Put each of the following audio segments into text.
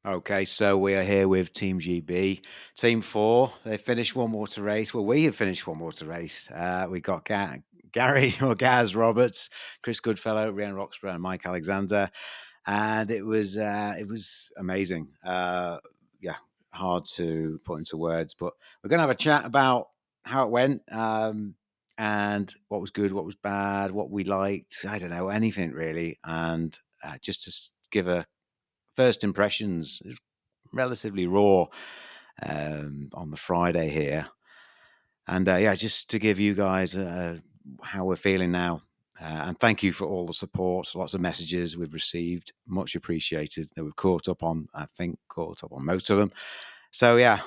Okay, so we are here with Team GB. Team 4, they finished one water race. Well, we have finished one water race. We got Gary or Gaz Roberts, Chris Goodfellow, Rhiannon Roxburgh, and Mike Alexander. And it was amazing. Yeah, hard to put into words, but we're going to have a chat about how it went, and what was good, what was bad, what we liked. I don't know, anything really. And just to give a first impressions, it was relatively raw on the Friday here. And yeah, just to give you guys how we're feeling now. And thank you for all the support. Lots of messages we've received. Much appreciated that we've caught up on, I think, caught up on most of them. So, yeah,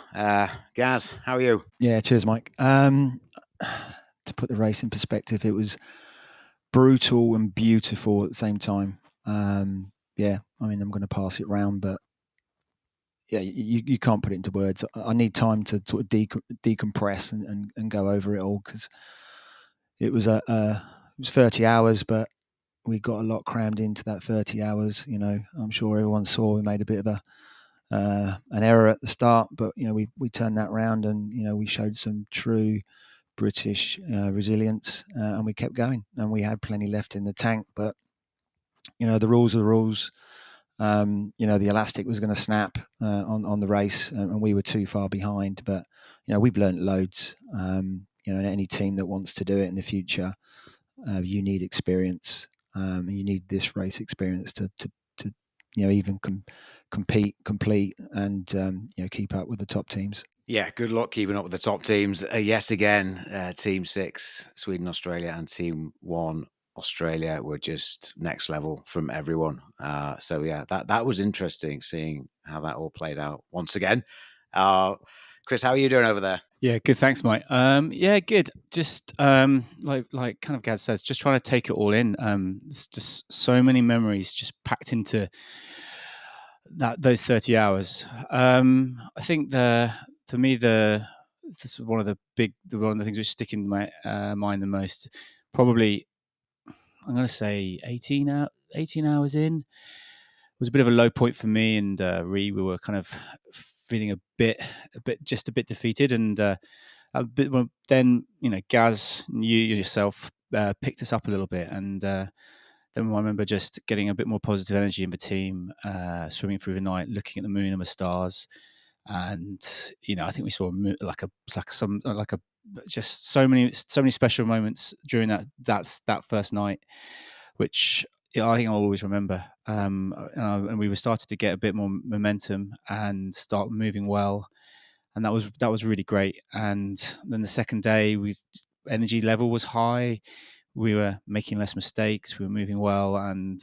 Gaz, how are you? Yeah, cheers, Mike. To put the race in perspective, it was brutal and beautiful at the same time. Yeah, I mean, I'm going to pass it round, but yeah, you can't put it into words. I need time to sort of decompress and go over it all, because it was it was 30 hours, but we got a lot crammed into that 30 hours. You know, I'm sure everyone saw we made a bit of an error at the start, but you know we turned that round, and you know we showed some true British resilience, and we kept going, and we had plenty left in the tank. But you know the rules are the rules. You know the elastic was going to snap on the race, and we were too far behind. But you know we've learnt loads. You know, any team that wants to do it in the future, you need experience. You need this race experience to you know even complete, and you know keep up with the top teams. Yeah, good luck keeping up with the top teams. Yes, again, Team 6, Sweden, Australia, and Team 1, Australia, were just next level from everyone. So, yeah, that was interesting seeing how that all played out once again. Chris, how are you doing over there? Yeah, good. Thanks, Mike. Yeah, good. Just like kind of Gad says, just trying to take it all in. It's just so many memories just packed into those 30 hours. I think for me this is one of the things which stick in my mind the most. Probably I'm going to say 18 hours in was a bit of a low point for me and we were kind of feeling a bit defeated, and then you know Gaz, you yourself picked us up a little bit, and then I remember just getting a bit more positive energy in the team, swimming through the night, looking at the moon and the stars, and you know I think we saw just so many special moments during that first night, which I think I'll always remember. And we were starting to get a bit more momentum and start moving well, and that was really great. And then the second day, energy level was high. We were making less mistakes. We were moving well, and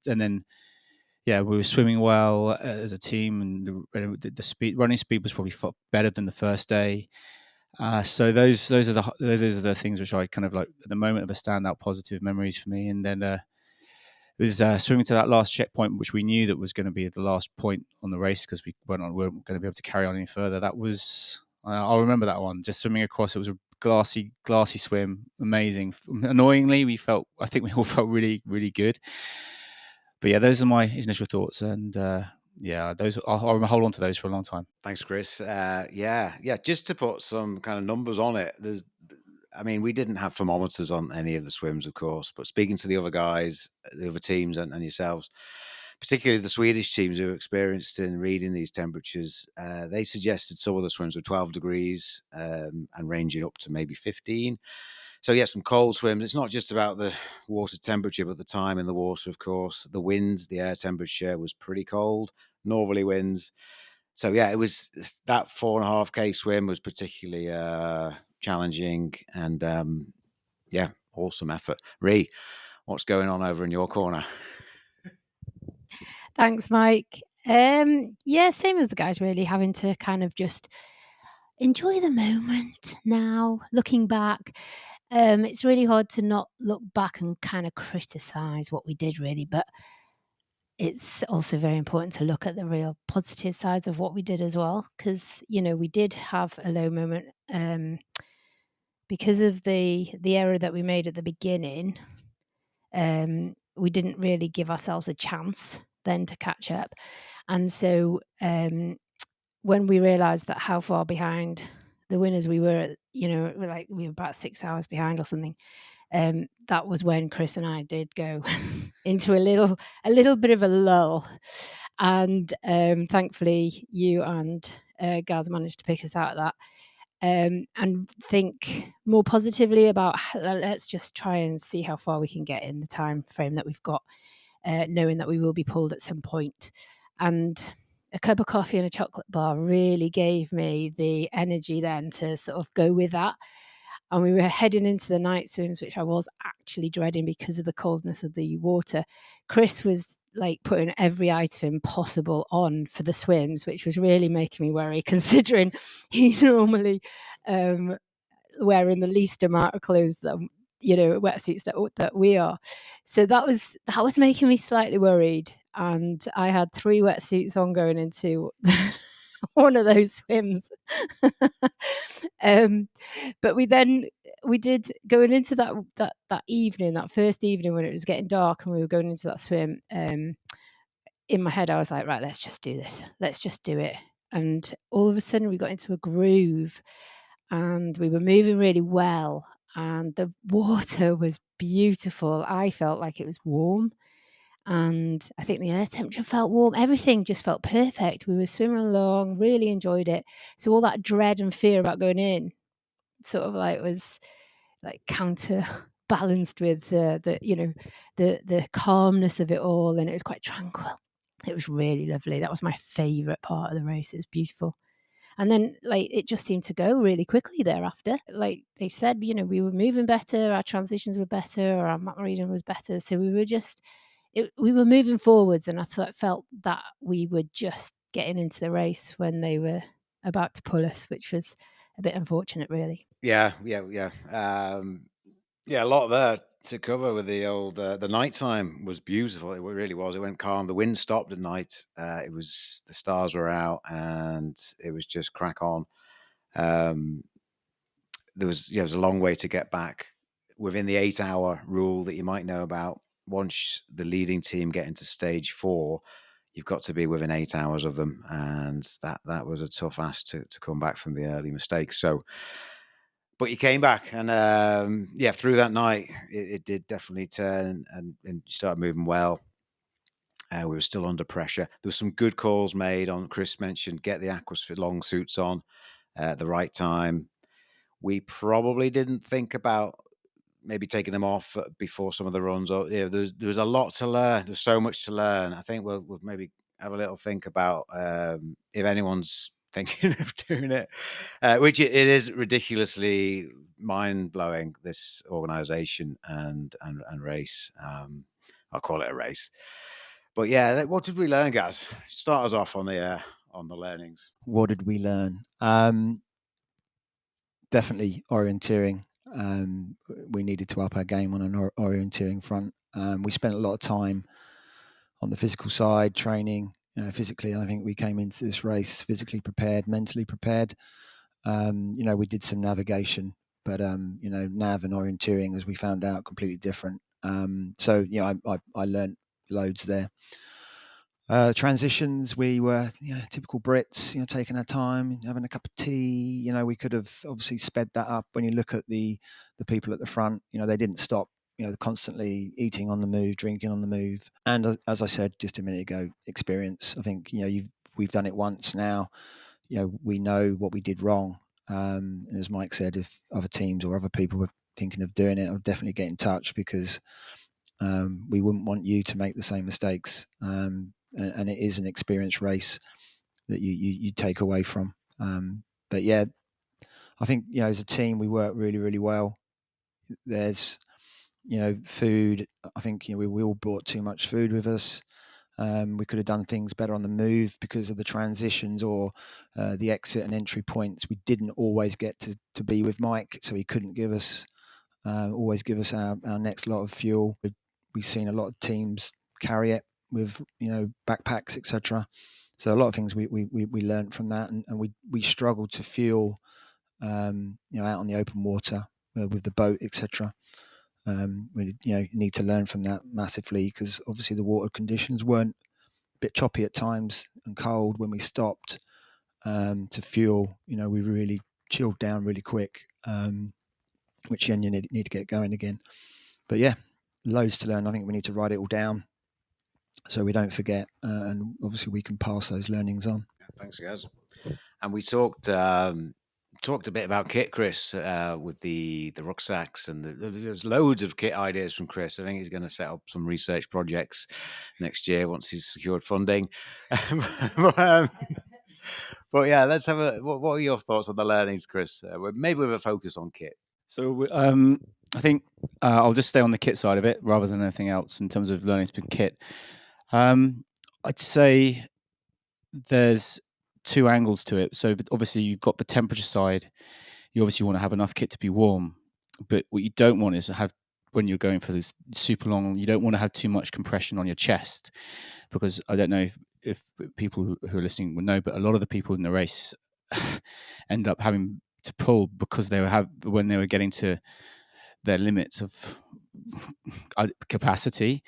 then yeah, we were swimming well as a team, and the running speed was probably better than the first day. So those are the things which I kind of like at the moment of a standout positive memories for me. And then it was swimming to that last checkpoint, which we knew that was going to be the last point on the race because we weren't going to be able to carry on any further. That was I'll remember that one. Just swimming across, it was a glassy swim, amazing. Annoyingly, I think we all felt really, really good. But yeah, those are my initial thoughts, and yeah, those I'll hold on to those for a long time. Thanks, Chris. Yeah. Just to put some kind of numbers on it, I mean, we didn't have thermometers on any of the swims, of course, but speaking to the other guys, the other teams, and yourselves, particularly the Swedish teams who are experienced in reading these temperatures, they suggested some of the swims were 12 degrees and ranging up to maybe 15. So, yeah, some cold swims. It's not just about the water temperature, but the time in the water, of course. The winds, the air temperature was pretty cold, northerly winds. So, yeah, it was that 4.5K swim was particularly challenging, and yeah, awesome effort. Ree, what's going on over in your corner? Thanks, Mike. Yeah, same as the guys, really, having to kind of just enjoy the moment now. Looking back, it's really hard to not look back and kind of criticize what we did, really, but it's also very important to look at the real positive sides of what we did as well, because you know we did have a low moment because of the error that we made at the beginning. We didn't really give ourselves a chance then to catch up. And so when we realised that how far behind the winners we were, we were about 6 hours behind or something. That was when Chris and I did go into a little bit of a lull, and thankfully you and Gaz managed to pick us out of that, and think more positively about let's just try and see how far we can get in the time frame that we've got, knowing that we will be pulled at some point. And a cup of coffee and a chocolate bar really gave me the energy then to sort of go with that. And we were heading into the night swims, which I was actually dreading because of the coldness of the water. Chris was like putting every item possible on for the swims, which was really making me worry, considering he's normally wearing the least amount of clothes that wetsuits that we are. So that was making me slightly worried, and I had 3 wetsuits on going into one of those swims. But we did, going into that evening, that first evening when it was getting dark and we were going into that swim, in my head I was like, right, let's just do this, let's just do it. And all of a sudden we got into a groove and we were moving really well, and the water was beautiful. I felt like it was warm, and I think the air temperature felt warm. Everything just felt perfect. We were swimming along, really enjoyed it. So all that dread and fear about going in sort of like was like counterbalanced with the calmness of it all, and it was quite tranquil. It was really lovely. That was my favourite part of the race. It was beautiful. And then, like, it just seemed to go really quickly thereafter. Like they said, we were moving better, our transitions were better, our map reading was better. So we were moving forwards, and I felt that we were just getting into the race when they were about to pull us, which was a bit unfortunate, really. Yeah. A lot there to cover with the old. The nighttime was beautiful. It really was. It went calm. The wind stopped at night. It was, the stars were out, and it was just crack on. There was a long way to get back within the 8-hour rule that you might know about. Once the leading team get into stage 4, you've got to be within 8 hours of them, and that was a tough ask to come back from the early mistakes. So, but you came back, and through that night, it did definitely turn, and started moving well. We were still under pressure. There were some good calls made on. Chris mentioned get the Aquasfit long suits on at the right time. We probably didn't think about maybe taking them off before some of the runs. Or there's a lot to learn. There's so much to learn. I think we'll maybe have a little think about if anyone's thinking of doing it, which it is ridiculously mind-blowing, this organization and race. I'll call it a race. But yeah, what did we learn, Gaz? Start us off on the learnings. What did we learn? Definitely orienteering. We needed to up our game on an orienteering front. We spent a lot of time on the physical side, training physically. And I think we came into this race physically prepared, mentally prepared. We did some navigation, but nav and orienteering, as we found out, completely different. I learned loads there. Transitions, we were typical Brits, taking our time, having a cup of tea. We could have obviously sped that up. When you look at the people at the front, they didn't stop. Constantly eating on the move, drinking on the move, and as I said just a minute ago, experience. I think we've done it once now. We know what we did wrong. And as Mike said, if other teams or other people were thinking of doing it, I'll definitely get in touch, because we wouldn't want you to make the same mistakes. And it is an experience race that you take away from. But yeah, I think as a team we work really, really well. There's food. I think we all brought too much food with us. We could have done things better on the move because of the transitions or the exit and entry points. We didn't always get to be with Mike, so he couldn't always give us our next lot of fuel. We've seen a lot of teams carry it with backpacks, etc. So a lot of things we learned from that, and we struggled to fuel out on the open water with the boat, etc. We need to learn from that massively, because obviously the water conditions weren't bit choppy at times and cold when we stopped to fuel. You know, we really chilled down really quick, which then you need to get going again. But yeah, loads to learn. I think we need to write it all down so we don't forget, and obviously we can pass those learnings on. Thanks, guys. And we talked a bit about kit, Chris, with the rucksacks, and there's loads of kit ideas from Chris. I think he's going to set up some research projects next year once he's secured funding. But yeah, let's have a. What are your thoughts on the learnings, Chris? Maybe with a focus on kit. So I think I'll just stay on the kit side of it rather than anything else in terms of learning to kit. I'd say there's two angles to it. So obviously you've got the temperature side. You obviously want to have enough kit to be warm, but what you don't want is to have, when you're going for this super long, you don't want to have too much compression on your chest, because I don't know if people who are listening will know, but a lot of the people in the race end up having to pull because when they were getting to their limits of capacity,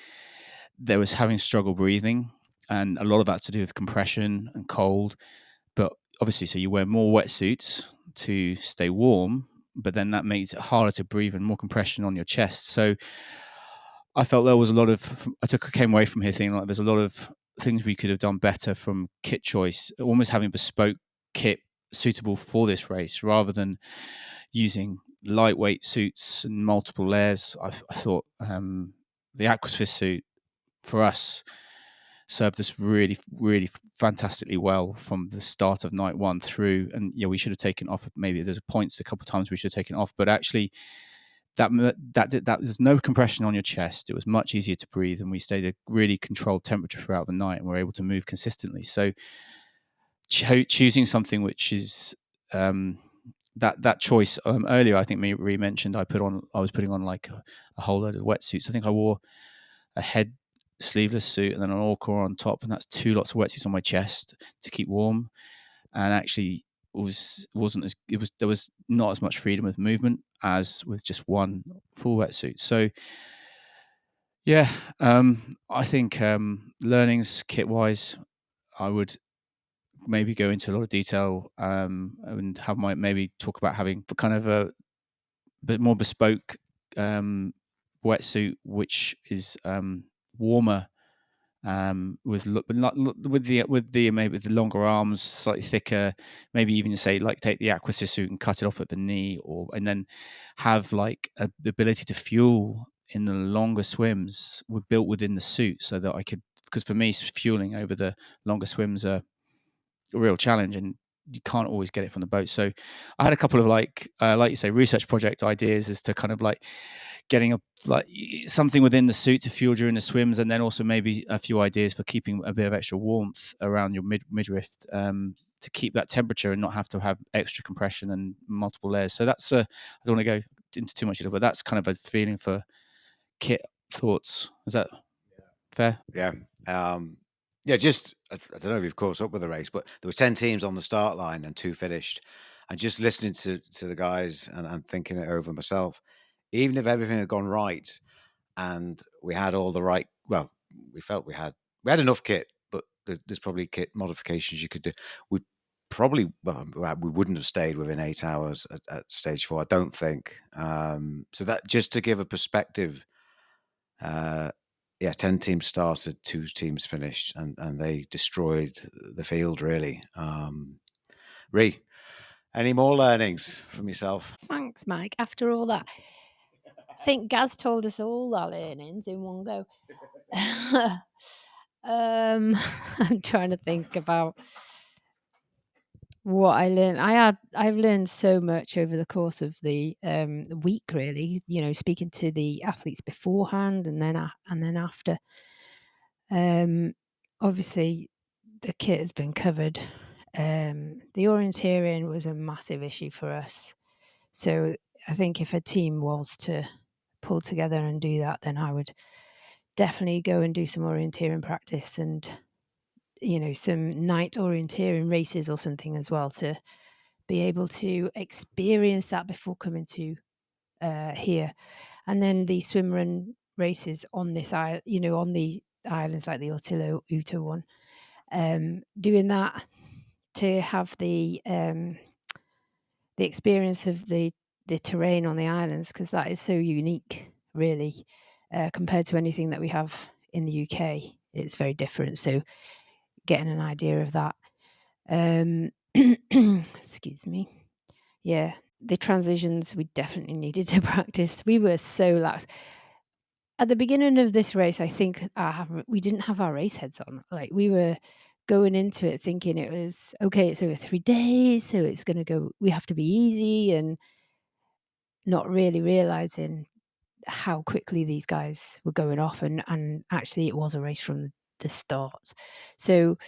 they was having struggle breathing, and a lot of that's to do with compression and cold. But obviously, so you wear more wetsuits to stay warm, but then that makes it harder to breathe and more compression on your chest. So I felt there was a lot of, came away from here thinking like there's a lot of things we could have done better from kit choice, almost having bespoke kit suitable for this race rather than using lightweight suits and multiple layers. I thought the Aquasphere suit for us served us really, really fantastically well from the start of night one through. And yeah, we should have taken off. Maybe there's points a couple of times we should have taken off, but actually that there's no compression on your chest. It was much easier to breathe, and we stayed at a really controlled temperature throughout the night, and we're able to move consistently. So choosing something which is that choice earlier, I think Marie mentioned I was putting on like a whole load of wetsuits. I think I wore a head sleeveless suit and then an all core on top, and that's 2 lots of wetsuits on my chest to keep warm. And actually there was not as much freedom of movement as with just one full wetsuit. So yeah, I think learnings kit wise, I would maybe go into a lot of detail and maybe talk about having kind of a bit more bespoke wetsuit which is warmer, with maybe the longer arms, slightly thicker, maybe even say like take the Aquasphere suit and cut it off at the knee, and then have like the ability to fuel in the longer swims built within the suit, so that I could, because for me fueling over the longer swims are a real challenge and you can't always get it from the boat. So I had a couple of like you say, research project ideas as to kind of like getting something within the suit to fuel during the swims, and then also maybe a few ideas for keeping a bit of extra warmth around your midriff to keep that temperature and not have to have extra compression and multiple layers. So that's I don't want to go into too much of it, but that's kind of a feeling for kit thoughts. Is that fair? Yeah. Yeah, just I don't know if you've caught up with the race, but there were 10 teams on the start line and 2 finished. And just listening to the guys and thinking it over myself, even if everything had gone right and we had all the right, well, we felt we had enough kit, but there's probably kit modifications you could do. We probably, we wouldn't have stayed within 8 hours at stage 4, I don't think. So that just to give a perspective, 10 teams started, 2 teams finished, and they destroyed the field, really. Ree, any more learnings from yourself? Thanks, Mike. After all that, I think Gaz told us all our learnings in one go. I'm trying to think about what I learned. I've learned so much over the course of the week, really. You know, speaking to the athletes beforehand and then after. Obviously, the kit has been covered. The orienteering was a massive issue for us. So I think if a team was to pull together and do that, then I would definitely go and do some orienteering practice and, you know, some night orienteering races or something as well, to be able to experience that before coming to here. And then the swim run races on this, you know, on the islands like the Ortillo Uto one. Doing that to have the experience of the terrain on the islands, because that is so unique, really, compared to anything that we have in the UK. It's very different. So getting an idea of that. Excuse me. Yeah, the transitions we definitely needed to practice. We were so lax. At the beginning of this race, I think we didn't have our race heads on. Like, we were going into it thinking it was okay. It's over 3 days, so it's going to go. We have to be easy, and not really realizing how quickly these guys were going off. And actually, it was a race from the start. So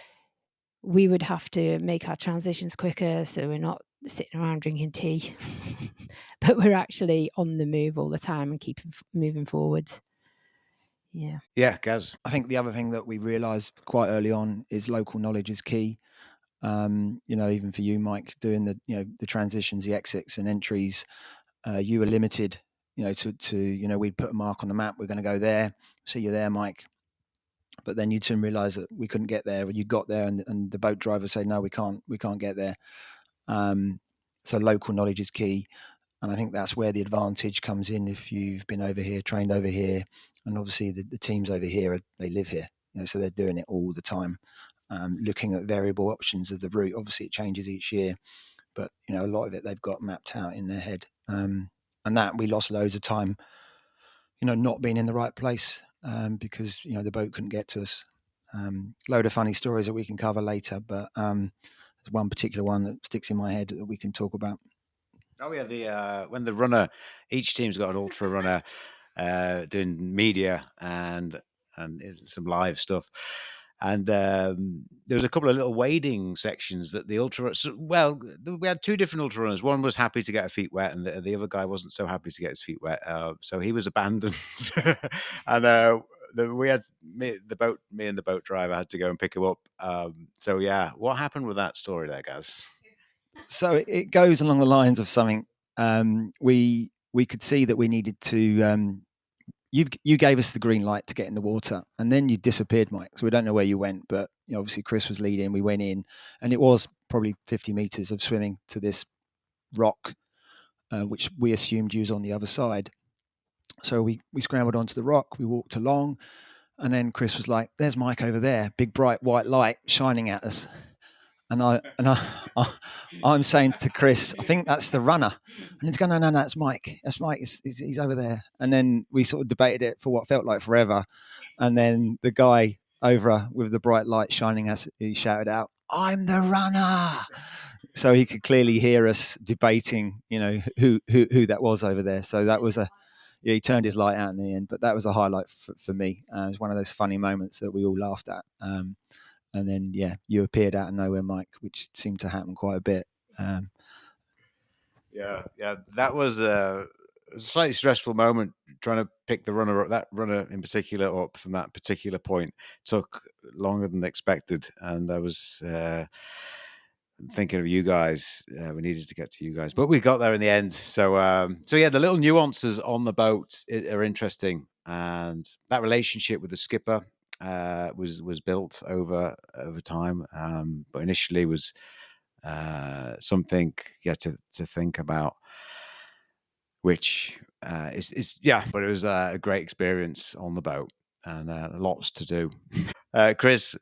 we would have to make our transitions quicker, so we're not sitting around drinking tea, but we're actually on the move all the time and keeping moving forwards. Yeah, Gaz. I think the other thing that we realised quite early on is local knowledge is key. Even for you, Mike, doing the transitions, the exits and entries, you were limited, to we'd put a mark on the map. We're going to go there. See you there, Mike. But then you'd soon realise that we couldn't get there. You got there, and the boat driver said, "No, we can't get there." So local knowledge is key, and I think that's where the advantage comes in. If you've been over here, trained over here, and obviously the teams over here, they live here, so they're doing it all the time, looking at variable options of the route. Obviously, it changes each year, but a lot of it they've got mapped out in their head, and that we lost loads of time, not being in the right place, because the boat couldn't get to us. Load of funny stories that we can cover later, but there's one particular one that sticks in my head that we can talk about. Oh yeah, when the runner, each team's got an ultra runner doing media and some live stuff, and there was a couple of little wading sections that the ultra. Well, we had two different ultra runners. One was happy to get her feet wet, and the other guy wasn't so happy to get his feet wet, so he was abandoned. And we had me and the boat driver had to go and pick him up. So yeah, what happened with that story there, guys? So it goes along the lines of something. We could see that we needed to. You gave us the green light to get in the water, and then you disappeared, Mike. So we don't know where you went, but obviously Chris was leading. We went in, and it was probably 50 meters of swimming to this rock, which we assumed you was on the other side. So we scrambled onto the rock. We walked along, and then Chris was like, "There's Mike over there, big bright white light shining at us." And I'm saying to Chris, "I think that's the runner." And he's going, "No, that's Mike. That's Mike. He's over there." And then we sort of debated it for what felt like forever. And then the guy over with the bright light shining us, he shouted out, "I'm the runner!" So he could clearly hear us debating, who that was over there. So that was he turned his light out in the end. But that was a highlight for me. It was one of those funny moments that we all laughed at. And then, you appeared out of nowhere, Mike, which seemed to happen quite a bit. Yeah, that was a slightly stressful moment trying to pick the runner up. That runner in particular up from that particular point took longer than expected, and I was thinking of you guys. We needed to get to you guys, but we got there in the end. So yeah, the little nuances on the boat are interesting, and that relationship with the skipper was built over time, but initially was something to think about, which is but it was a great experience on the boat and lots to do. Chris,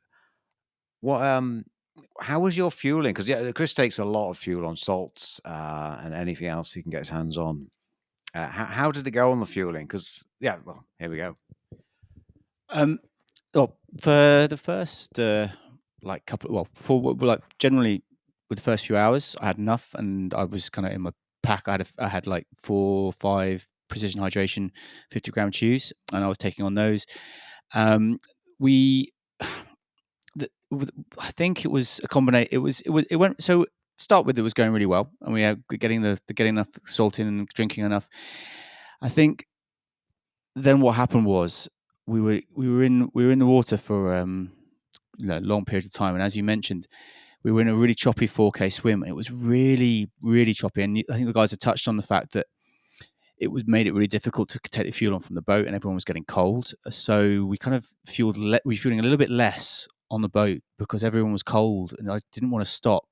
what how was your fueling? Because Chris takes a lot of fuel on salts and anything else he can get his hands on. How did it go on the fueling? Because here we go. Well, for the first generally with the first few hours, I had enough, and I was kind of in my pack. I had like 4 or 5 precision hydration 50-gram chews, and I was taking on those. I think it was a combination. It went so. To start with, it was going really well, and we had getting enough salt in and drinking enough. I think then what happened was we were in the water for long periods of time, and as you mentioned, we were in a really choppy 4K swim, and it was really, really choppy. And I think the guys have touched on the fact that it made it really difficult to take the fuel on from the boat, and everyone was getting cold. So we kind of we were fueling a little bit less on the boat because everyone was cold, and I didn't want to stop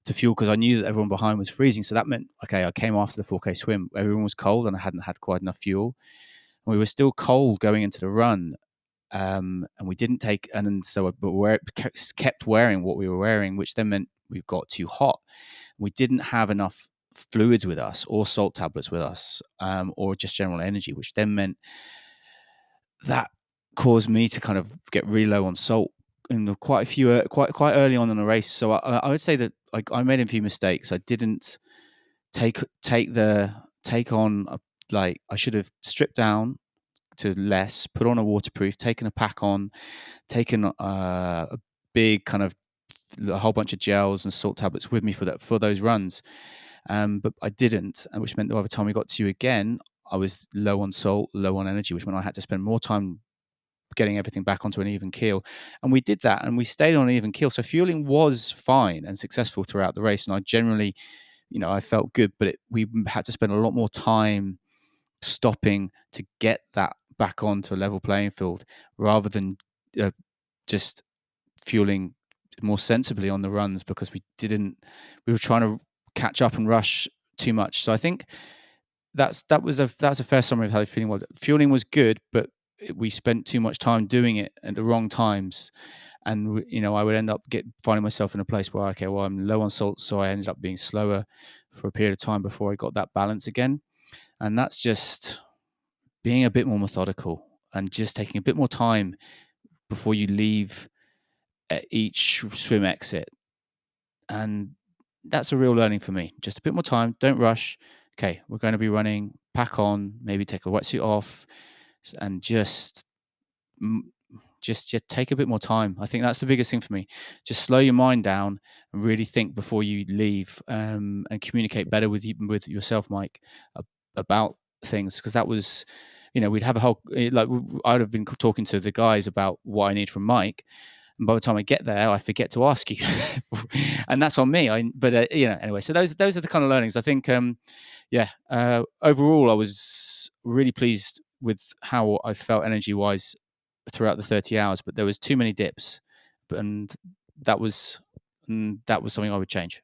to fuel because I knew that everyone behind was freezing. So that meant, okay, I came after the 4K swim. Everyone was cold, and I hadn't had quite enough fuel. And we were still cold going into the run, and we didn't take, and so but we kept wearing what we were wearing, which then meant we got too hot. We didn't have enough fluids with us, or salt tablets with us, or just general energy, which then meant that caused me to kind of get really low on salt in quite early on in the race. So I would say that I made a few mistakes. I didn't take on I should have stripped down to less, put on a waterproof, taken a pack on, taken a big kind of a whole bunch of gels and salt tablets with me for those runs. But I didn't, which meant that by the time we got to you again, I was low on salt, low on energy, which meant I had to spend more time getting everything back onto an even keel. And we did that, and we stayed on an even keel. So fueling was fine and successful throughout the race. And I generally, I felt good, but we had to spend a lot more time stopping to get that back onto a level playing field rather than just fueling more sensibly on the runs, because we were trying to catch up and rush too much. So I think that's a fair summary of how feeling was. Fueling was good, but we spent too much time doing it at the wrong times, and I would end up finding myself in a place where, okay, well, I'm low on salt, so I ended up being slower for a period of time before I got that balance again. And that's just being a bit more methodical and just taking a bit more time before you leave at each swim exit. And that's a real learning for me. Just a bit more time. Don't rush. Okay, we're going to be running. Pack on. Maybe take a wetsuit off, and just take a bit more time. I think that's the biggest thing for me. Just slow your mind down and really think before you leave, and communicate better with yourself, Mike, about things. Because that was, we'd have a whole, I'd have been talking to the guys about what I need from Mike, and by the time I get there, I forget to ask you, and that's on me. Anyway. So those are the kind of learnings. I think, overall, I was really pleased with how I felt energy wise throughout the 30 hours, but there was too many dips, and that was something I would change.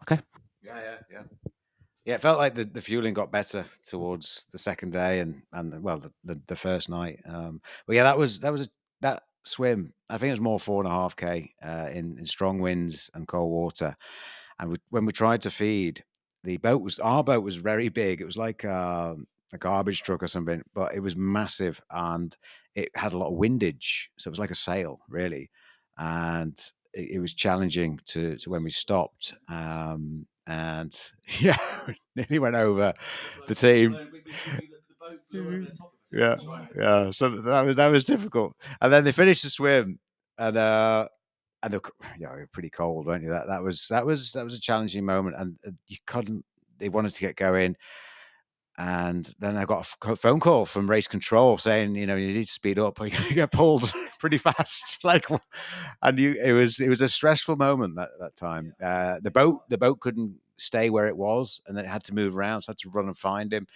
Okay. Yeah, it felt like the fueling got better towards the second day and the first night. But yeah, that swim. I think it was more 4.5K in strong winds and cold water. And when we tried to feed, our boat was very big. It was like a garbage truck or something, but it was massive and it had a lot of windage, so it was like a sail really, and it was challenging to when we stopped. And yeah, nearly went over the team. Yeah. So that was difficult. And then they finished the swim, and they were pretty cold, weren't you? That was a challenging moment, and you couldn't. They wanted to get going, and then I got a phone call from race control saying, you need to speed up, or you're going to get pulled pretty fast. It was a stressful moment that time. The boat couldn't stay where it was, and then it had to move around, so I had to run and find him.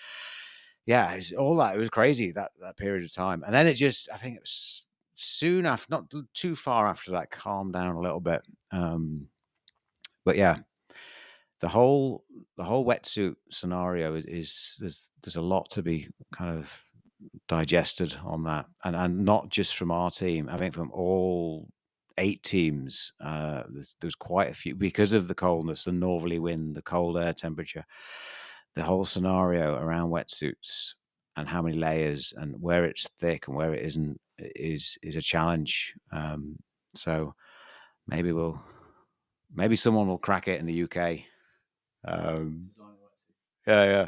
Yeah, all that. It was crazy that period of time, and then I think it was soon after, not too far after that, calmed down a little bit. But yeah, the whole wetsuit scenario is there's a lot to be kind of digested on that, and not just from our team. I think from all 8 teams, there's quite a few, because of the coldness, the northerly wind, the cold air temperature, the whole scenario around wetsuits and how many layers and where it's thick and where it isn't is a challenge. So maybe someone will crack it in the UK. Yeah.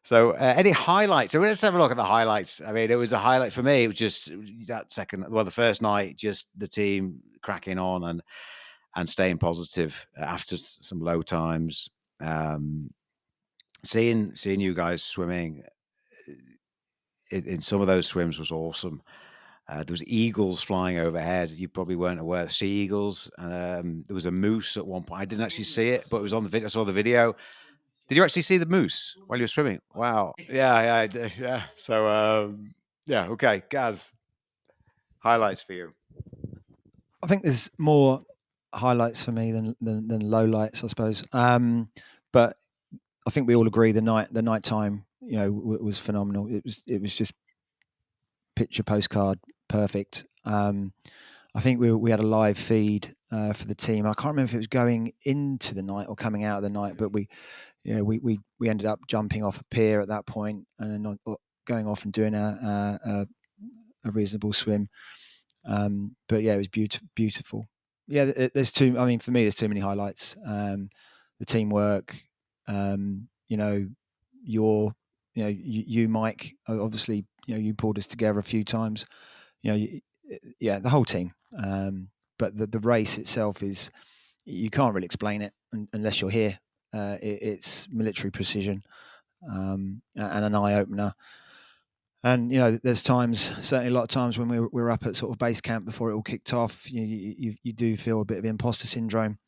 So any highlights? So let's have a look at the highlights. I mean, it was a highlight for me. It was just that the first night, just the team cracking on and staying positive after some low times. Seeing you guys swimming in some of those swims was awesome. There was eagles flying overhead. You probably weren't aware. Sea eagles. There was a moose at one point. I didn't actually see it, but it was on the video. I saw the video. Did you actually see the moose while you were swimming? Wow. Yeah. Yeah. So, yeah. Okay. Gaz, highlights for you. I think there's more highlights for me than lowlights, I suppose. But I think we all agree the night time, was phenomenal. It was just picture postcard perfect. I think we had a live feed for the team. I can't remember if it was going into the night or coming out of the night, but we ended up jumping off a pier at that point and then going off and doing a reasonable swim. But yeah, it was beautiful. Yeah, there's too. I mean, for me, there's too many highlights. The teamwork. You, Mike. Obviously, you pulled us together a few times. The whole team. But the race itself is, you can't really explain it unless you're here. It's military precision, and an eye opener. And there's times, certainly a lot of times when we're up at sort of base camp before it all kicked off, you do feel a bit of imposter syndrome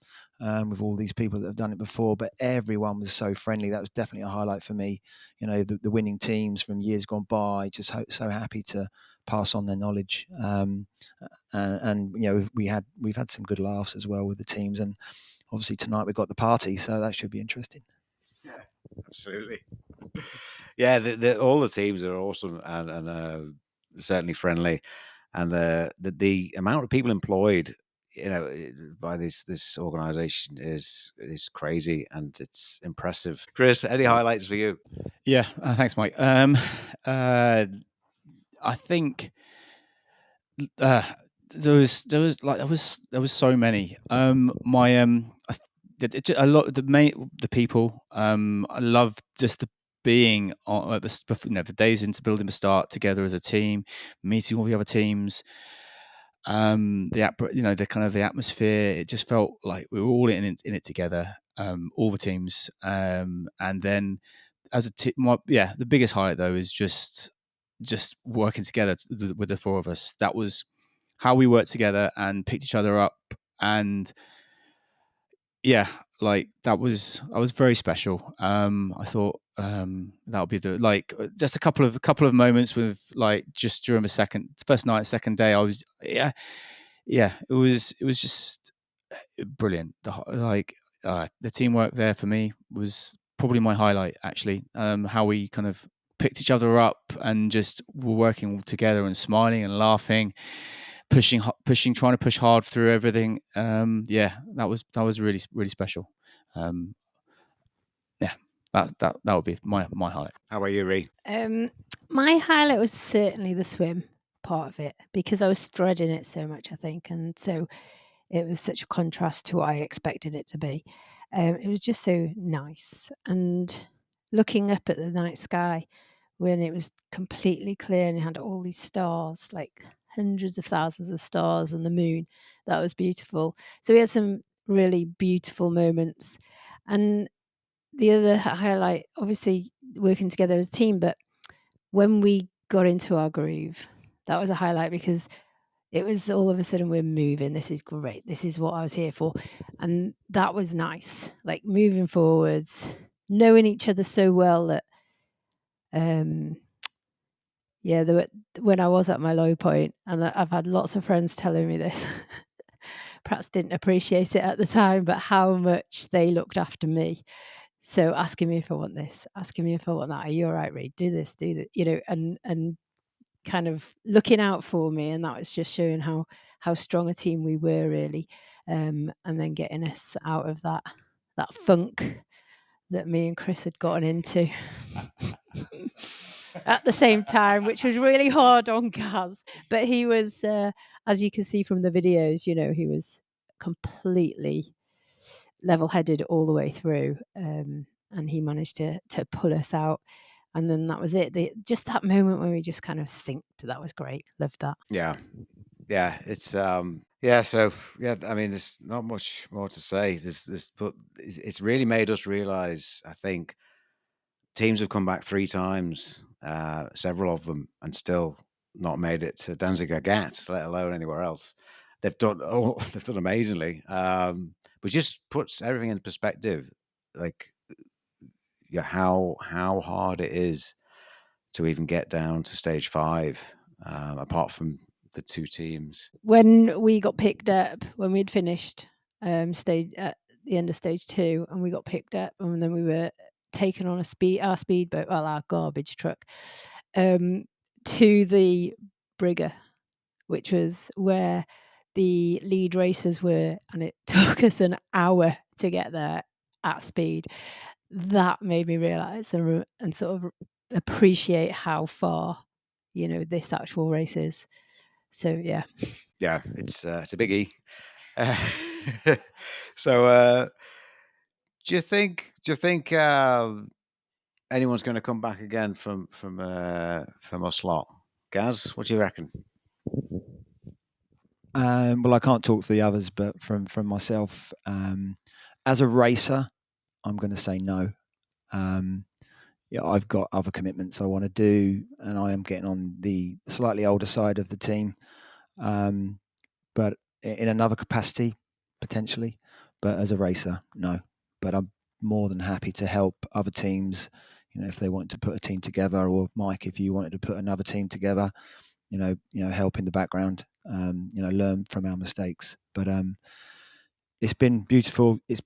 with all these people that have done it before. But everyone was so friendly. That was definitely a highlight for me. The winning teams from years gone by, just so happy to pass on their knowledge. And we've had some good laughs as well with the teams. And obviously tonight we've got the party, so that should be interesting. Yeah, absolutely. Yeah, all the teams are awesome and certainly friendly, and the amount of people employed, by this organization is crazy, and it's impressive. Chris, any highlights for you? Yeah, thanks, Mike. I think there was so many. A lot of the people. I love just the being at the days into building the start together as a team, meeting all the other teams. The kind of the atmosphere. It just felt like we were all in it together. All the teams. And then as a team, the biggest highlight though is just working together with the four of us. That was how we worked together and picked each other up, and that was very special. I thought that would be just a couple of moments with just during the first night, second day. I was it was just brilliant. The teamwork there for me was probably my highlight, actually. How we kind of picked each other up and just were working together and smiling and laughing, pushing, trying to push hard through everything. That was really, really special. That would be my highlight. How about you, Ree? My highlight was certainly the swim part of it, because I was dreading it so much, I think, and so it was such a contrast to what I expected it to be. It was just so nice, and looking up at the night sky when it was completely clear and it had all these stars, like hundreds of thousands of stars, and the moon, that was beautiful. So we had some really beautiful moments. And the other highlight, obviously working together as a team, but when we got into our groove, that was a highlight, because it was all of a sudden we're moving. This is great. This is what I was here for. And that was nice. Like moving forwards, knowing each other so well that, when I was at my low point, and I've had lots of friends telling me this, perhaps didn't appreciate it at the time, but how much they looked after me. So asking me if I want this, asking me if I want that. Are you all right, Reed? Do this, do that, and kind of looking out for me. And that was just showing how strong a team we were, really. And then getting us out of that funk that me and Chris had gotten into at the same time, which was really hard on Gaz. But he was, as you can see from the videos, he was completely level-headed all the way through, and he managed to pull us out. And then that was it. Just that moment where we just kind of synced. That was great. Loved that. Yeah. It's So I mean, there's not much more to say. But it's really made us realize, I think, teams have come back 3 times, several of them, and still not made it to Danziger Gats, let alone anywhere else. They've done amazingly. But just puts everything in perspective. Like, how hard it is to even get down to stage 5, apart from the 2 teams. When we got picked up, when we'd finished stage at the end of stage 2, and we got picked up, and then we were taken on our speedboat, well, our garbage truck, to the Brigger, which was where the lead racers were, and it took us an hour to get there at speed. That made me realise and sort of appreciate how far, this actual race is. So yeah. Yeah, it's a biggie. So, do you think anyone's going to come back again from us lot? Gaz, what do you reckon? Well, I can't talk for the others, but from myself, as a racer, I'm going to say no. Yeah, I've got other commitments I want to do, and I am getting on the slightly older side of the team. But in another capacity, potentially. But as a racer, no. But I'm more than happy to help other teams. If they want to put a team together, or Mike, if you wanted to put another team together, help in the background. Learn from our mistakes. But it's been beautiful. It's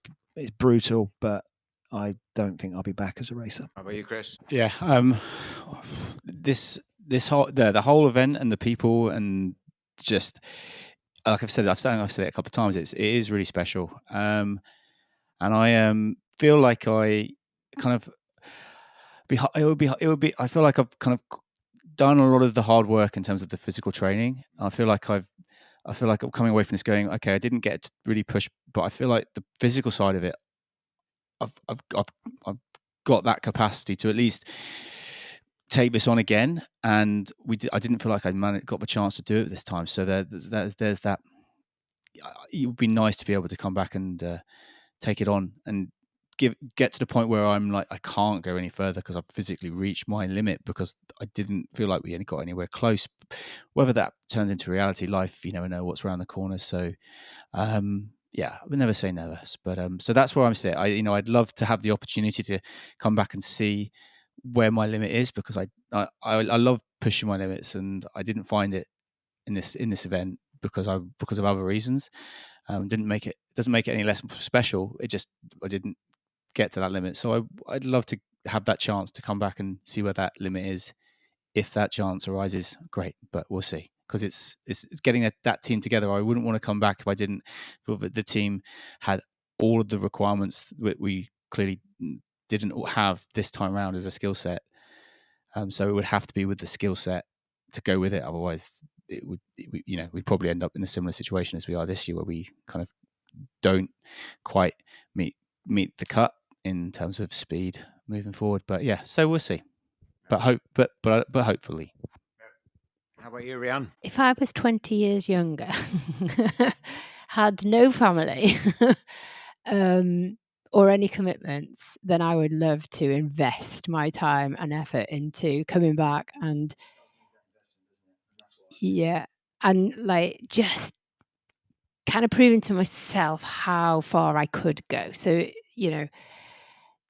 brutal, but I don't think I'll be back as a racer. How about you, Chris? Yeah. This whole the whole event and the people, and just like I've said it a couple of times. It is really special. And I feel like I kind of it would be. I feel like I've kind of done a lot of the hard work in terms of the physical training. I feel like I'm coming away from this going, okay, I didn't get to really push, but I feel like the physical side of it, I've got that capacity to at least take this on again. And I didn't feel like I got the chance to do it this time. So there's that. It would be nice to be able to come back and take it on and get to the point where I'm like, I can't go any further because I've physically reached my limit, because I didn't feel like we got anywhere close. Whether that turns into reality, life, you never know what's around the corner. So yeah, I would never say never, but so that's where I'm sitting. I'd love to have the opportunity to come back and see where my limit is, because I love pushing my limits, and I didn't find it in this event because of other reasons. Doesn't make it any less special. It just, I didn't get to that limit. So I'd love to have that chance to come back and see where that limit is. If that chance arises, great, but we'll see, because it's getting that team together. I wouldn't want to come back if I didn't feel that the team had all of the requirements that we clearly didn't have this time around as a skill set. So it would have to be with the skill set to go with it. Otherwise, we'd probably end up in a similar situation as we are this year, where we kind of don't quite meet the cut in terms of speed moving forward. But yeah, so we'll see. But hopefully. How about you, Rianne? If I was 20 years younger, had no family, or any commitments, then I would love to invest my time and effort into coming back and like just kind of proving to myself how far I could go. So,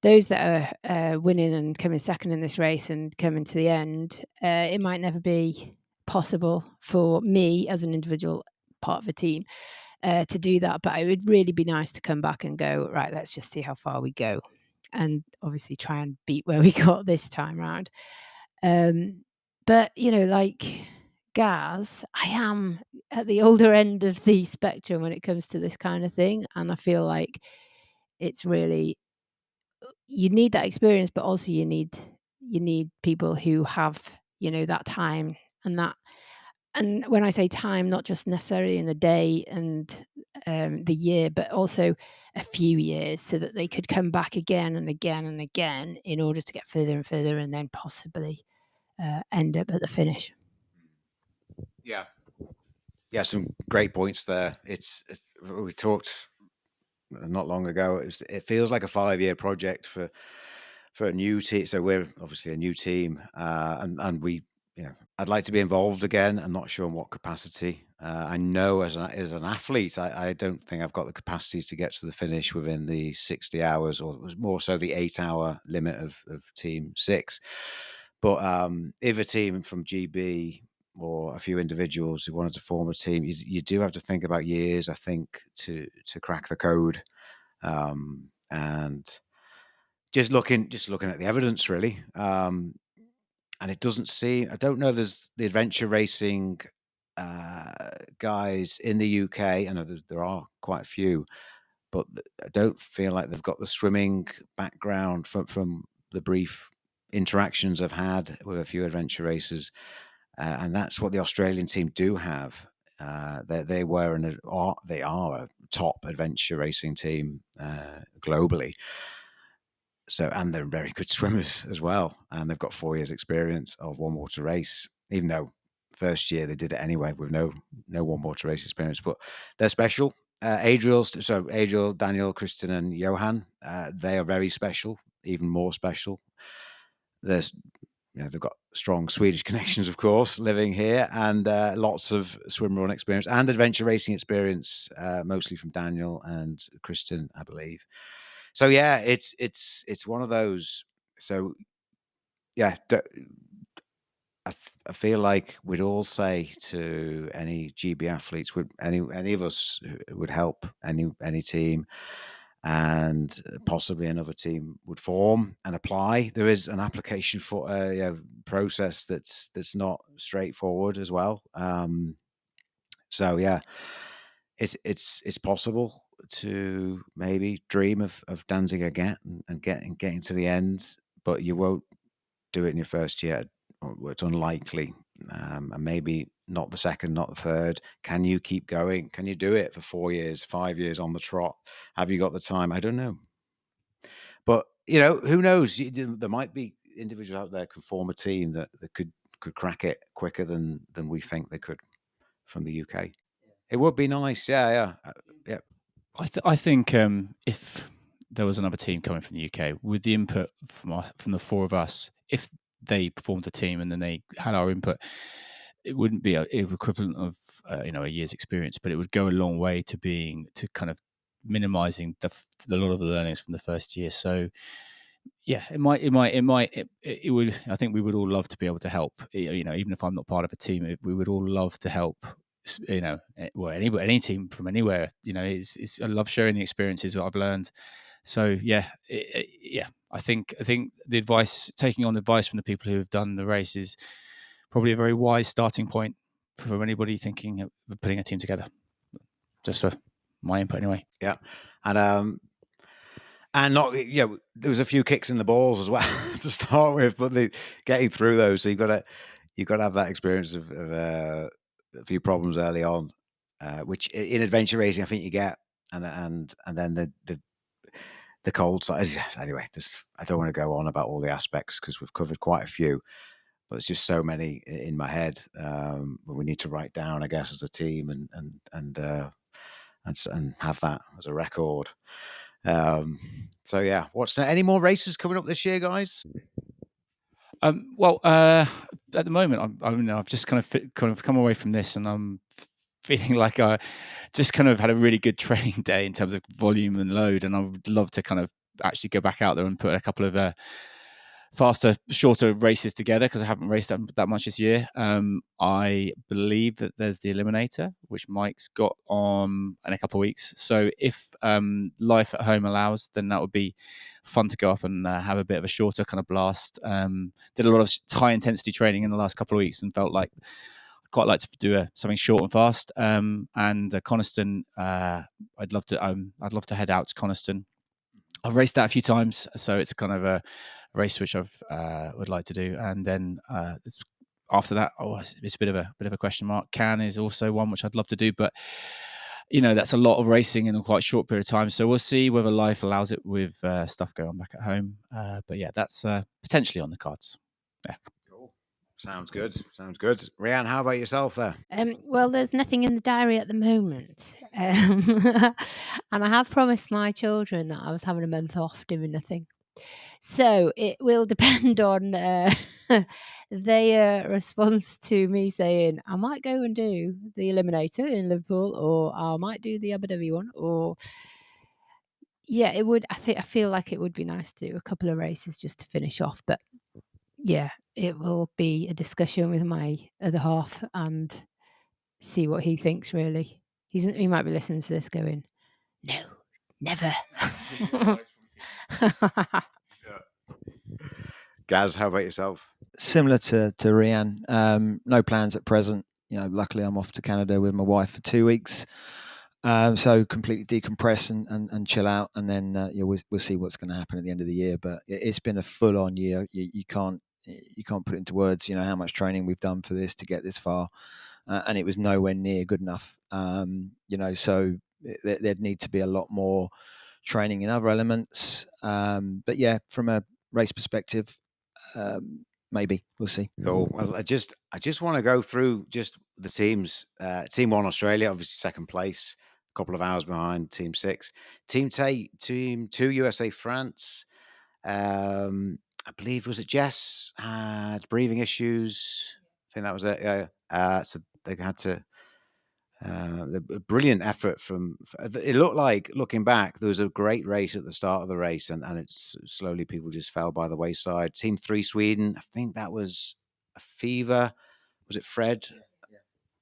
those that are winning and coming second in this race and coming to the end, it might never be possible for me as an individual part of a team to do that. But it would really be nice to come back and go, right, let's just see how far we go. And obviously try and beat where we got this time round. But, like Gaz, I am at the older end of the spectrum when it comes to this kind of thing. And I feel like it's really, you need that experience, but also you need people who have, that time and that. And when I say time, not just necessarily in the day and the year, but also a few years, so that they could come back again and again and again in order to get further and further, and then possibly end up at the finish. Yeah, some great points there. It's we talked not long ago. It feels like a 5-year project for a new team. So we're obviously a new team, and we, I'd like to be involved again. I'm not sure in what capacity. I know as an athlete, I don't think I've got the capacity to get to the finish within the 60 hours, or it was more so the 8-hour limit of Team 6. But if a team from GB or a few individuals who wanted to form a team, you do have to think about years, I think, to crack the code. And just looking at the evidence, really. And it doesn't seem, I don't know, there's the adventure racing guys in the UK. I know there are quite a few, but I don't feel like they've got the swimming background from the brief interactions I've had with a few adventure racers. And that's what the Australian team do have. They are a top adventure racing team globally. So, and they're very good swimmers as well. And they've got 4 years experience of one water race, even though first year they did it anyway with no one water race experience, but they're special. Adriel, Daniel, Kristen and Johan, they are very special, even more special. There's, they've got strong Swedish connections, of course, living here, and lots of swim run experience and adventure racing experience, mostly from Daniel and Kristen, I believe. So yeah, it's one of those. So yeah, I feel like we'd all say to any GB athletes, would any of us would help any team, and possibly another team would form and apply. There is an application for process that's not straightforward as well. So yeah, it's possible to maybe dream of dancing again and getting to the end, but you won't do it in your first year. It's unlikely, and maybe not the second, not the third. Can you keep going? Can you do it for 4 years, 5 years on the trot? Have you got the time? I don't know, but who knows? There might be individuals out there can form a team that could crack it quicker than we think they could from the UK. It would be nice, yeah. I think if there was another team coming from the UK with the input from the 4 of us, if they performed a team and then they had our input, it wouldn't be equivalent of a year's experience, but it would go a long way to kind of minimizing a lot of the learnings from the first year. So yeah, it would. I think we would all love to be able to help. Even if I'm not part of a team, we would all love to help. Well, any team from anywhere. I love sharing the experiences that I've learned. So yeah, I think taking on advice from the people who have done the race is probably a very wise starting point for anybody thinking of putting a team together. Just for my input, anyway. Yeah, and not there was a few kicks in the balls as well to start with, but getting through those, so you've got to have that experience of a few problems early on, which in adventure racing I think you get, and then the cold side. Anyway, I don't want to go on about all the aspects because we've covered quite a few, but it's just so many in my head we need to write down, I guess, as a team and have that as a record. So yeah, any more races coming up this year, guys? Well, at the moment, I've just kind of come away from this, and I'm feeling like I just kind of had a really good training day in terms of volume and load, and I would love to kind of actually go back out there and put a couple of faster, shorter races together, because I haven't raced that much this year. I believe that there's the Eliminator, which Mike's got on in a couple of weeks. So if life at home allows, then that would be fun to go up and have a bit of a shorter kind of blast. Did a lot of high intensity training in the last couple of weeks and felt like I'd quite like to do something short and fast. And Coniston, I'd love to head out to Coniston. I've raced that a few times, so it's a kind of a race which I've would like to do. And then after that, it's a bit of a question mark. Cannes is also one which I'd love to do, but that's a lot of racing in a quite short period of time. So we'll see whether life allows it with stuff going on back at home. But yeah, that's potentially on the cards. Yeah. Cool. Sounds good. Rhiannon, how about yourself there? Well, there's nothing in the diary at the moment. And I have promised my children that I was having a month off doing nothing. So it will depend on their response to me saying, I might go and do the Eliminator in Liverpool, or I might do the Abu Dhabi one, or yeah, it would. I feel like it would be nice to do a couple of races just to finish off, but yeah, it will be a discussion with my other half and see what he thinks. Really, he might be listening to this, going, "No, never." Gaz, how about yourself? Similar to Rianne, no plans at present. Luckily I'm off to Canada with my wife for 2 weeks, so completely decompress and chill out, and then we'll see what's going to happen at the end of the year. But it's been a full-on year. You can't put it into words. How much training we've done for this to get this far, and it was nowhere near good enough. So there'd need to be a lot more training in other elements. But yeah, from a race perspective, maybe we'll see. Cool. Well, I just want to go through just the teams. Team 1 Australia, obviously second place, a couple of hours behind Team 6. Team 2 USA France. I believe, was it Jess had breathing issues? I think that was it. Yeah. So they had to. The brilliant effort it looked like, looking back, there was a great race at the start of the race, and it's slowly people just fell by the wayside. Team 3 Sweden, I think that was a fever. Was it Fred?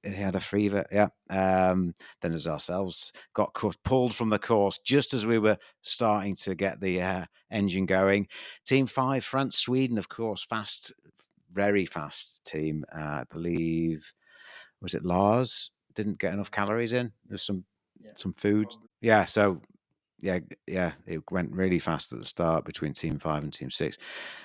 He had a fever, yeah. Then there's ourselves, got pulled from the course just as we were starting to get the engine going. Team 5 France Sweden, of course, fast, very fast team. I believe, was it Lars? Didn't get enough calories in. There's some food. Yeah, so yeah, it went really fast at the start between Team 5 and Team 6.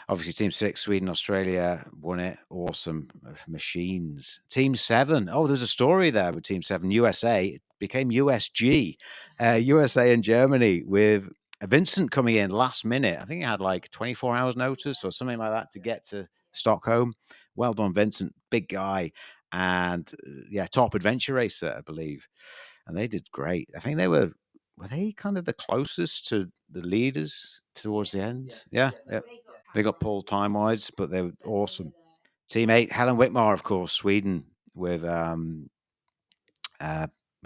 Obviously, Team 6, Sweden, Australia won it. Awesome machines. Team 7. Oh, there's a story there with Team 7. USA, it became USG. USA and Germany, with Vincent coming in last minute. I think he had like 24 hours notice or something like that to get to Stockholm. Well done, Vincent. Big guy. And yeah, top adventure racer, I believe. And they did great. I think they were they kind of the closest to the leaders towards the end? Yeah. They got pulled time wise, but they were awesome. Team 8, Helen Whitmar, of course, Sweden, with was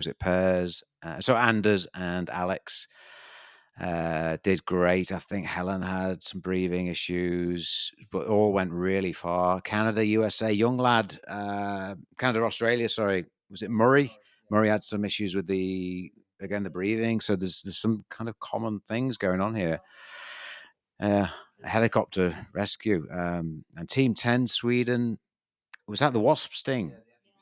it Pers? So Anders and Alex did great. I think Helen had some breathing issues, but all went really far. Canada, USA, young lad, Canada, Australia, sorry. Was it Murray? Murray had some issues with the breathing. So there's some kind of common things going on here. A helicopter rescue. And Team 10, Sweden, was that the wasp sting?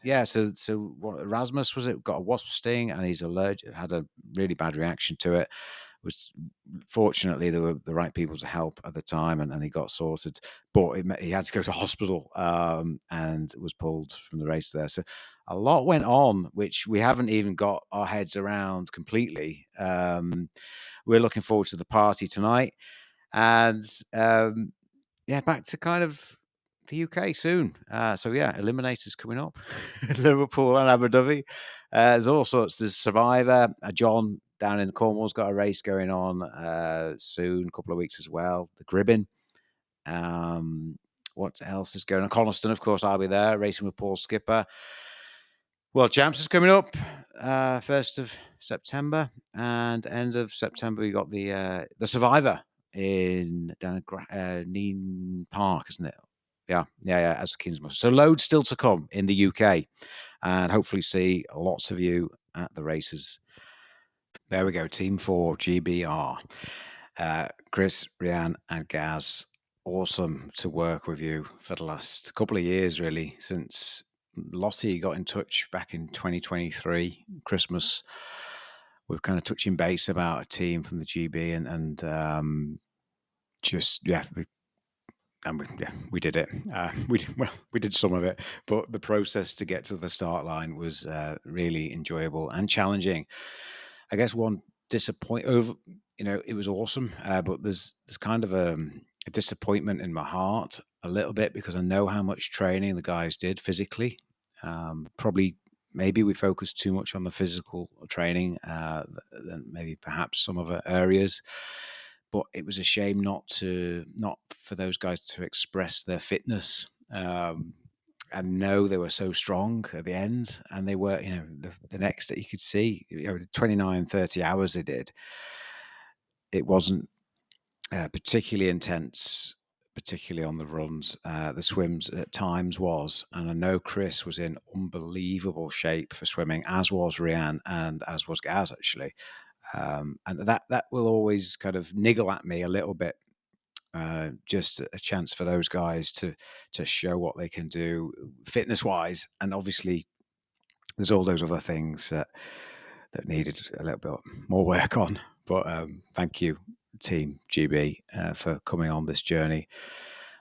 Yeah, so what, Erasmus, was it, got a wasp sting, and he's allergic, had a really bad reaction to it. Fortunately, there were the right people to help at the time, and he got sorted, but he had to go to hospital, and was pulled from the race there. So a lot went on, which we haven't even got our heads around completely. We're looking forward to the party tonight, and yeah, back to kind of the UK soon. So yeah, Eliminators coming up. Liverpool and Abu Dhabi. There's all sorts. There's Survivor. John down in Cornwall's got a race going on soon, a couple of weeks as well. The Gribbin. What else is going on? Coniston, of course, I'll be there racing with Paul Skipper. World Champs is coming up 1st of September, and end of September we got the Survivor down at Neen Park, isn't it? Yeah, as a Kingsman. So loads still to come in the UK, and hopefully see lots of you at the races. There we go, Team 4 GBR. Chris, Rianne, and Gaz. Awesome to work with you for the last couple of years, really, since Lottie got in touch back in 2023, Christmas. We're kind of touching base about a team from the GB, and just, yeah, we did it. We did some of it, but the process to get to the start line was really enjoyable and challenging. I guess one it was awesome, but there's kind of a disappointment in my heart a little bit, because I know how much training the guys did physically. Maybe we focused too much on the physical training than maybe perhaps some other areas. but it was a shame not for those guys to express their fitness. And know they were so strong at the end, and they were, the next day you could see, 29, 30 hours they did. It wasn't particularly intense, particularly on the runs. The swims at times was, and I know Chris was in unbelievable shape for swimming, as was Rianne and as was Gaz, actually. And that will always kind of niggle at me a little bit. Just a chance for those guys to show what they can do fitness wise, and obviously there's all those other things that needed a little bit more work on. But thank you, Team GB, for coming on this journey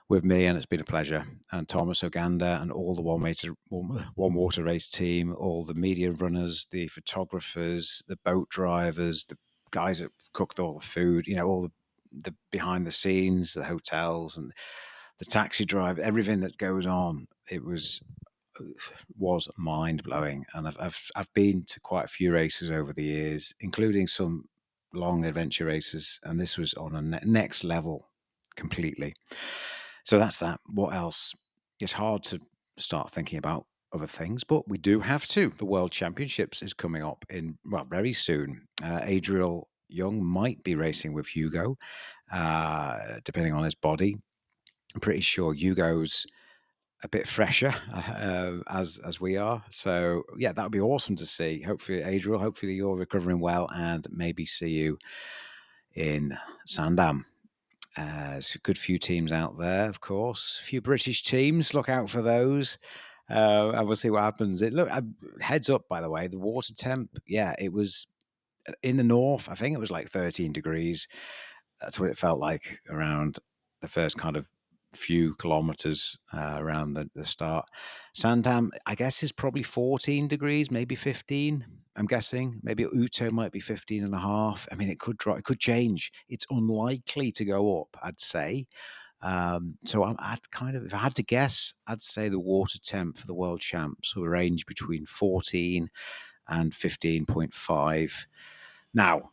with me, and it's been a pleasure. And Thomas Oganda and all the One Water Race team, all the media runners, the photographers, the boat drivers, the guys that cooked all the food, all the behind the scenes, the hotels and the taxi drive, everything that goes on. It was mind blowing, and I've been to quite a few races over the years, including some long adventure races, and this was on a next level completely. So that's that. What else? It's hard to start thinking about other things, but we do have to. The World Championships is coming up very soon. Adriel Young might be racing with Hugo, depending on his body. I'm pretty sure Hugo's a bit fresher as we are. So yeah, that would be awesome to see. Hopefully, Adriel, hopefully you're recovering well, and maybe see you in Sandam. There's a good few teams out there, of course. A few British teams. Look out for those. And we'll see what happens. Heads up, by the way, the water temp. Yeah, it was in the north. I think it was like 13 degrees. That's what it felt like around the first kind of few kilometers around the start. Sandam, I guess, is probably 14 degrees, maybe 15. I'm guessing maybe Uto might be 15 and a half. I mean, it could drop, it could change. It's unlikely to go up, I'd say. So I'd kind of, if I had to guess, I'd say the water temp for the world champs will range between 14 and 15.5. Now,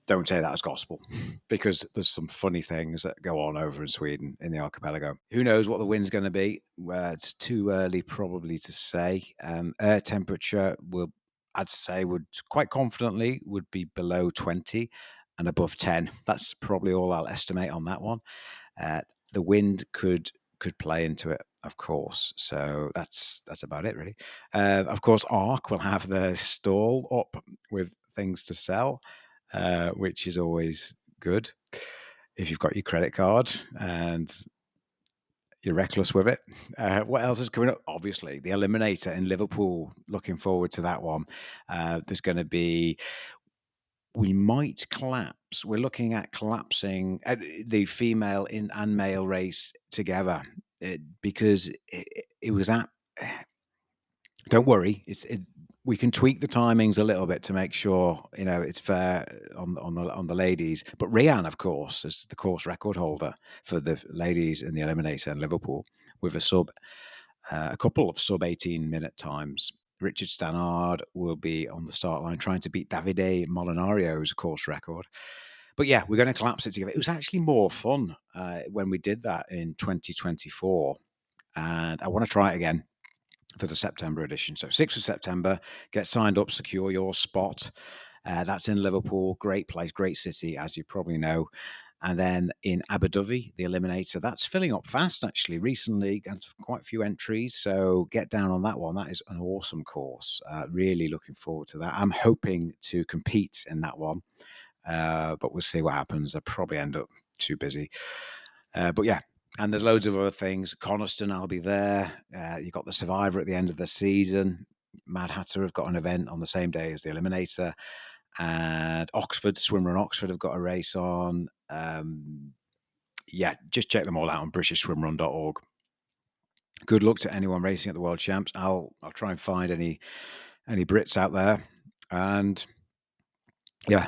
don't take that as gospel, because there's some funny things that go on over in Sweden in the archipelago. Who knows what the wind's going to be? It's too early probably to say. Air temperature I'd say would quite confidently would be below 20 and above 10. That's probably all I'll estimate on that one. The wind could play into it, of course. So that's about it, really. Of course, ARC will have their stall up with things to sell, which is always good if you've got your credit card and you're reckless with it. What else is coming up? Obviously, the Eliminator in Liverpool. Looking forward to that one. There's going to be. We might collapse. We're looking at collapsing the female and male race together, because it was at. Don't worry, we can tweak the timings a little bit to make sure it's fair on the ladies. But Rianne, of course, is the course record holder for the ladies in the Eliminator in Liverpool, with a couple of sub 18-minute times. Richard Stannard will be on the start line trying to beat Davide Molinario's course record. But yeah, we're going to collapse it together. It was actually more fun when we did that in 2024, and I want to try it again for the September edition. So 6th of September, get signed up, secure your spot. That's in Liverpool. Great place, great city, as you probably know. And then in Abu Dhabi, the Eliminator, that's filling up fast, actually. Recently, got quite a few entries, so get down on that one. That is an awesome course. Really looking forward to that. I'm hoping to compete in that one, but we'll see what happens. I'll probably end up too busy. But yeah, and there's loads of other things. Coniston, I'll be there. You've got the Survivor at the end of the season. Mad Hatter have got an event on the same day as the Eliminator. And Oxford, Swimmer in Oxford have got a race on. Yeah, just check them all out on britishswimrun.org. Good luck to anyone racing at the World Champs. I'll try and find any Brits out there. And yeah,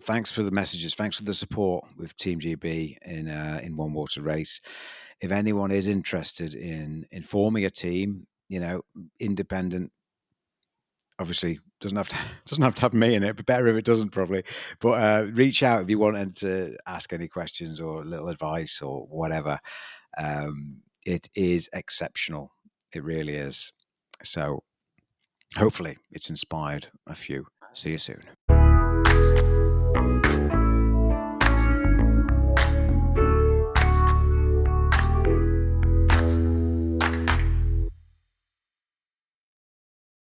thanks for the messages. Thanks for the support with Team GB in One Water Race. If anyone is interested in forming a team, independent, obviously Doesn't have to doesn't have to have me in it. It'd be better if it doesn't, probably. But reach out if you wanted to ask any questions or a little advice or whatever. It is exceptional. It really is. So hopefully it's inspired a few. See you soon.